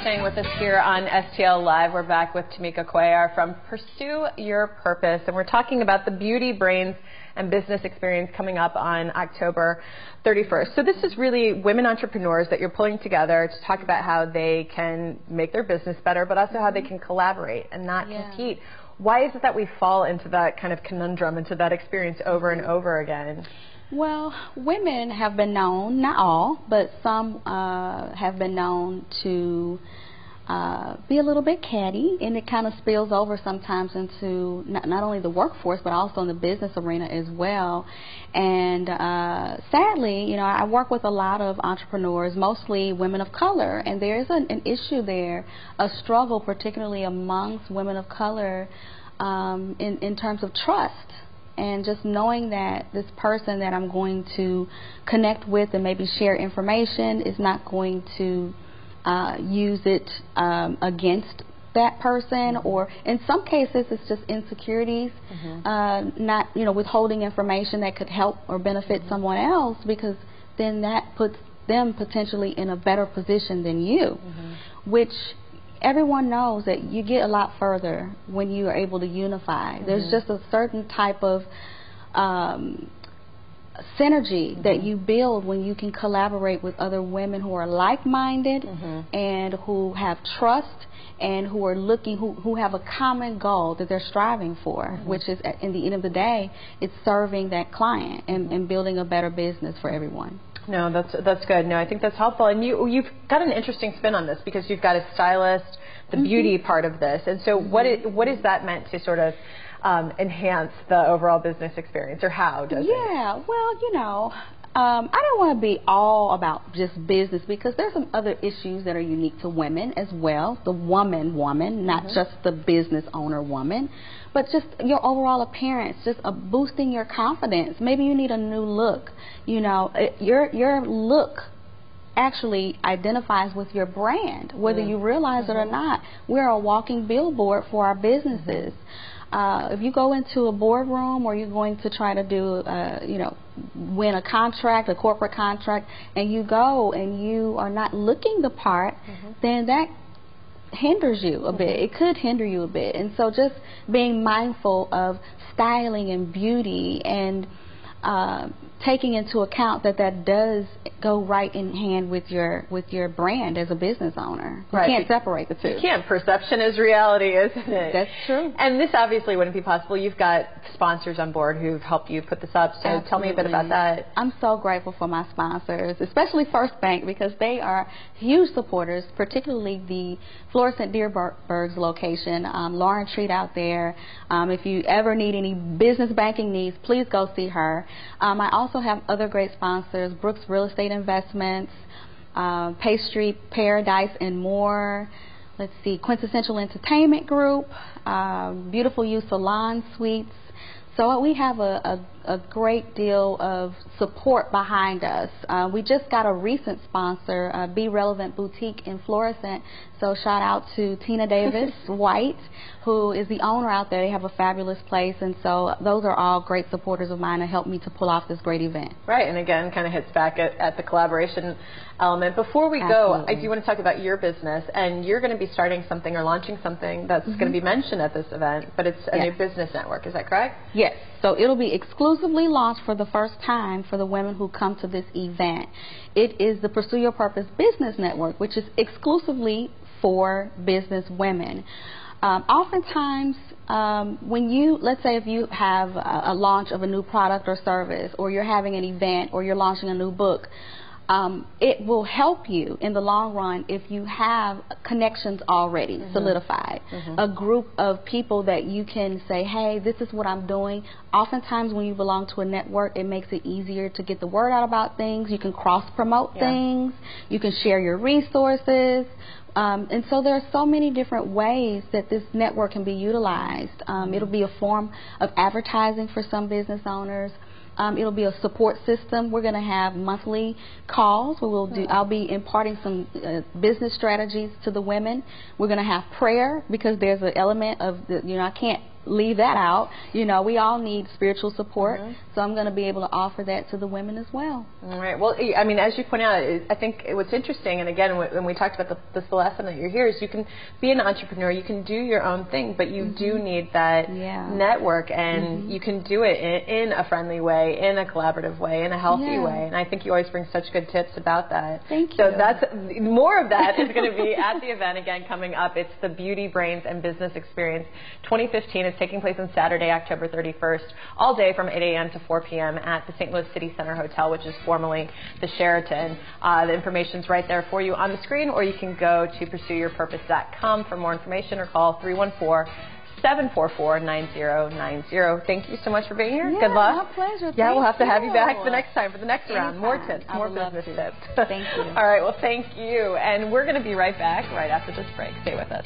staying with us here on STL Live. We're back with Tamika Cuellar from Pursue Your Purpose, and we're talking about the Beauty, Brains, and Business Experience coming up on October 31st. So this is really women entrepreneurs that you're pulling together to talk about how they can make their business better, but also how they can collaborate and not compete. Why is it that we fall into that kind of conundrum, into that experience over and over again? Well, women have been known, not all, but some have been known to be a little bit catty, and it kind of spills over sometimes into not only the workforce, but also in the business arena as well. And sadly, you know, I work with a lot of entrepreneurs, mostly women of color, and there is an issue there, a struggle, particularly amongst women of color in terms of trust. And just knowing that this person that I'm going to connect with and maybe share information is not going to use it against that person, or in some cases it's just insecurities, not, you know, withholding information that could help or benefit someone else, because then that puts them potentially in a better position than you, which everyone knows that you get a lot further when you are able to unify. There's just a certain type of synergy that you build when you can collaborate with other women who are like-minded and who have trust and who are looking, who have a common goal that they're striving for, which is, at the end of the day, it's serving that client and building a better business for everyone. No, that's good. No, I think that's helpful. And you've got an interesting spin on this, because you've got a stylist, the beauty part of this. And so what is that meant to sort of enhance the overall business experience, or how does it? Yeah, well, you know, I don't want to be all about just business, because there's some other issues that are unique to women as well. The woman, not just the business owner woman, but just your overall appearance, just boosting your confidence. Maybe you need a new look. You know, your look actually identifies with your brand, whether you realize it or not. We're a walking billboard for our businesses. If you go into a boardroom, or you're going to try to do, you know, win a contract, a corporate contract, and you go and you are not looking the part, then that hinders you a bit. It could hinder you a bit. And so just being mindful of styling and beauty, and taking into account that that does go right in hand with your brand as a business owner. You can't separate the two. You can't. Perception is reality, isn't it? That's true. And this obviously wouldn't be possible. You've got sponsors on board who've helped you put this up, so tell me a bit about that. I'm so grateful for my sponsors, especially First Bank, because they are huge supporters, particularly the Florissant Dearborg's location. Lauren Treat out there. If you ever need any business banking needs, please go see her. I also have other great sponsors: Brooks Real Estate Investments, Pastry Paradise, and more. Let's see, Quintessential Entertainment Group, Beautiful You Salon Suites. So we have a great deal of support behind us. We just got a recent sponsor, Be Relevant Boutique in Florissant. So shout out to Tina Davis White, who is the owner out there. They have a fabulous place, and so those are all great supporters of mine and helped me to pull off this great event. Right, and again, kind of hits back at the collaboration element. Before we go, I do want to talk about your business, and you're going to be starting something or launching something that's going to be mentioned at this event, but it's a new business network. Is that correct? Yes. So it'll be exclusively launched for the first time for the women who come to this event. It is the Pursue Your Purpose Business Network, which is exclusively for business women. Oftentimes, when you, let's say if you have a launch of a new product or service, or you're having an event, or you're launching a new book, it will help you in the long run if you have connections already solidified, a group of people that you can say, hey, this is what I'm doing. Oftentimes when you belong to a network, it makes it easier to get the word out about things. You can cross-promote things. You can share your resources. And so there are so many different ways that this network can be utilized. It'll be a form of advertising for some business owners. It'll be a support system. We're going to have monthly calls where I'll be imparting some business strategies to the women. We're going to have prayer, because there's an element of I can't leave that out. You know, we all need spiritual support, so I'm going to be able to offer that to the women as well. All right. Well, I mean, as you point out, I think what's interesting, and again, when we talked about this the lesson that you're here, is you can be an entrepreneur, you can do your own thing, but you do need that network, and you can do it in a friendly way, in a collaborative way, in a healthy way. And I think you always bring such good tips about that. Thank you. So that's more of that is going to be at the event again coming up. It's the Beauty, Brains, and Business Experience 2015. It's taking place on Saturday, October 31st, all day from 8 a.m. to 4 p.m. at the St. Louis City Center Hotel, which is formerly the Sheraton. The information's right there for you on the screen, or you can go to pursueyourpurpose.com for more information or call 314-744-9090. Thank you so much for being here. Yeah, Good luck. My pleasure. Yeah, we'll have to have you back the next time for the next round. More tips, more business tips. Thank you. All right, well, thank you. And we're going to be right back right after this break. Stay with us.